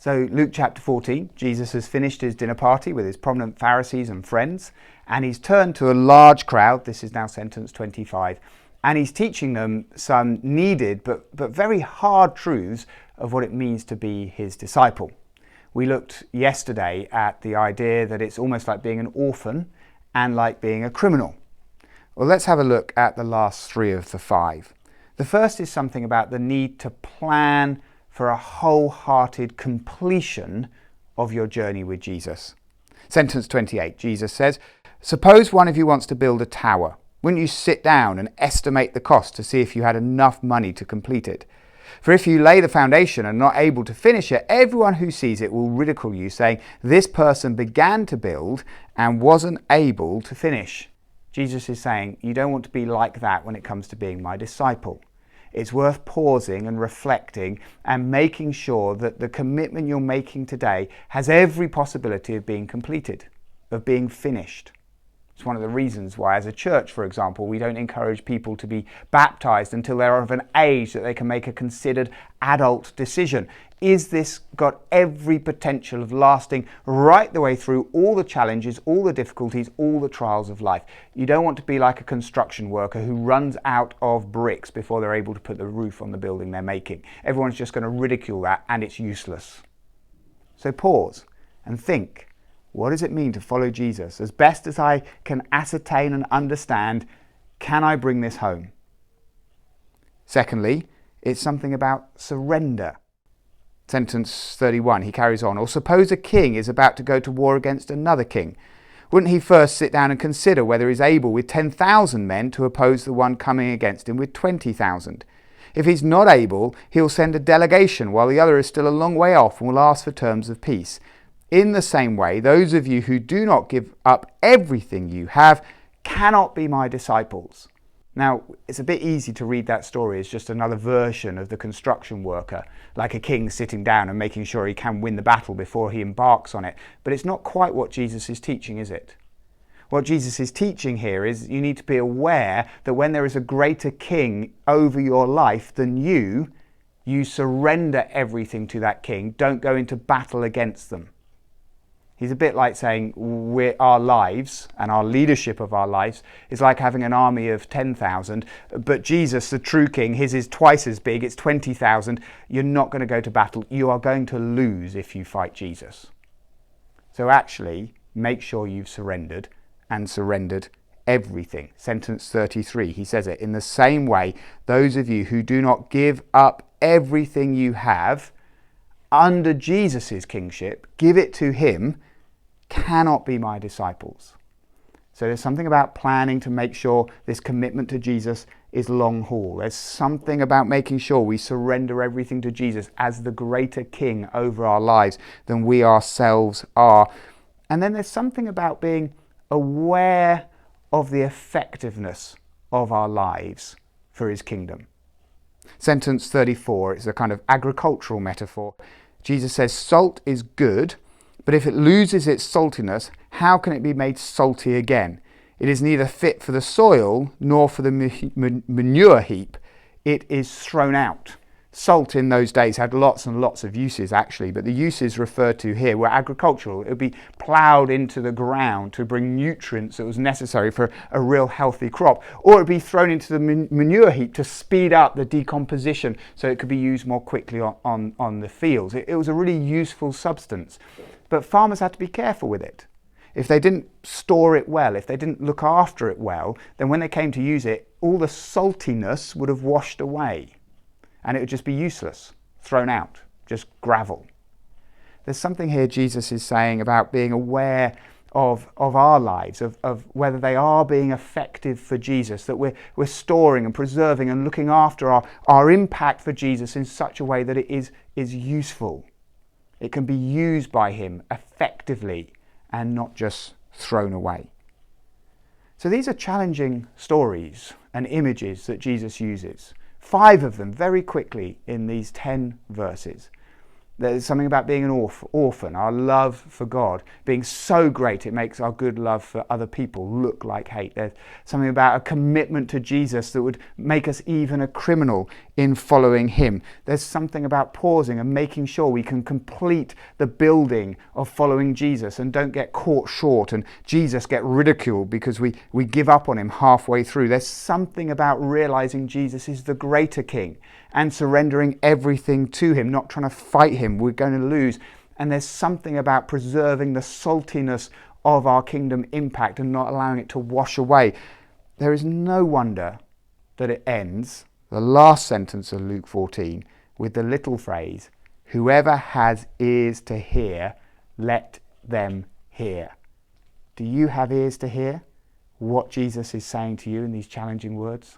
So Luke chapter 14, Jesus has finished his dinner party with his prominent Pharisees and friends, and he's turned to a large crowd. This is now sentence 25. And he's teaching them some needed but very hard truths of what it means to be his disciple. We looked yesterday at the idea that it's almost like being an orphan and like being a criminal. Well, let's have a look at the last three of the five. The first is something about the need to plan for a wholehearted completion of your journey with Jesus. Sentence 28, Jesus says, "Suppose one of you wants to build a tower. Wouldn't you sit down and estimate the cost to see if you had enough money to complete it? For if you lay the foundation and are not able to finish it, everyone who sees it will ridicule you, saying, 'This person began to build and wasn't able to finish.'" Jesus is saying, you don't want to be like that when it comes to being my disciple. It's worth pausing and reflecting and making sure that the commitment you're making today has every possibility of being completed, of being finished. It's one of the reasons why, as a church, for example, we don't encourage people to be baptized until they're of an age that they can make a considered adult decision. Is this got every potential of lasting right the way through all the challenges, all the difficulties, all the trials of life? You don't want to be like a construction worker who runs out of bricks before they're able to put the roof on the building they're making. Everyone's just going to ridicule that, and it's useless. So pause and think. What does it mean to follow Jesus? As best as I can ascertain and understand, can I bring this home? Secondly, it's something about surrender. Sentence 31, he carries on, "Or suppose a king is about to go to war against another king. Wouldn't he first sit down and consider whether he's able with 10,000 men to oppose the one coming against him with 20,000? If he's not able, he'll send a delegation while the other is still a long way off and will ask for terms of peace. In the same way, those of you who do not give up everything you have cannot be my disciples." Now, it's a bit easy to read that story as just another version of the construction worker, like a king sitting down and making sure he can win the battle before he embarks on it. But it's not quite what Jesus is teaching, is it? What Jesus is teaching here is you need to be aware that when there is a greater king over your life than you surrender everything to that king. Don't go into battle against them. He's a bit like saying our lives and our leadership of our lives is like having an army of 10,000, but Jesus, the true king, his is twice as big, it's 20,000. You're not going to go to battle. You are going to lose if you fight Jesus. So actually, make sure you've surrendered and surrendered everything. Sentence 33, he says it, "In the same way, those of you who do not give up everything you have under Jesus' kingship, give it to him, cannot be my disciples." So there's something about planning to make sure this commitment to Jesus is long haul. There's something about making sure we surrender everything to Jesus as the greater king over our lives than we ourselves are. And then there's something about being aware of the effectiveness of our lives for his kingdom. Sentence 34 is a kind of agricultural metaphor. Jesus says, "Salt is good, but if it loses its saltiness, how can it be made salty again? It is neither fit for the soil nor for the manure heap. It is thrown out." Salt in those days had lots and lots of uses actually, but the uses referred to here were agricultural. It would be ploughed into the ground to bring nutrients that was necessary for a real healthy crop, or it would be thrown into the manure heap to speed up the decomposition so it could be used more quickly on the fields. It was a really useful substance, but farmers had to be careful with it. If they didn't store it well, if they didn't look after it well, then when they came to use it, all the saltiness would have washed away. And it would just be useless, thrown out, just gravel. There's something here Jesus is saying about being aware of our lives, of whether they are being effective for Jesus, that we're storing and preserving and looking after our impact for Jesus in such a way that it is useful. It can be used by him effectively and not just thrown away. So these are challenging stories and images that Jesus uses. 5 of them very quickly in these 10 verses. There's something about being an orphan, our love for God being so great it makes our good love for other people look like hate. There's something about a commitment to Jesus that would make us even a criminal in following him. There's something about pausing and making sure we can complete the building of following Jesus and don't get caught short and Jesus get ridiculed because we give up on him halfway through. There's something about realizing Jesus is the greater king and surrendering everything to him, not trying to fight him. We're going to lose. And there's something about preserving the saltiness of our kingdom impact and not allowing it to wash away. There is no wonder that it ends, the last sentence of Luke 14, with the little phrase, "Whoever has ears to hear, let them hear." Do you have ears to hear what Jesus is saying to you in these challenging words?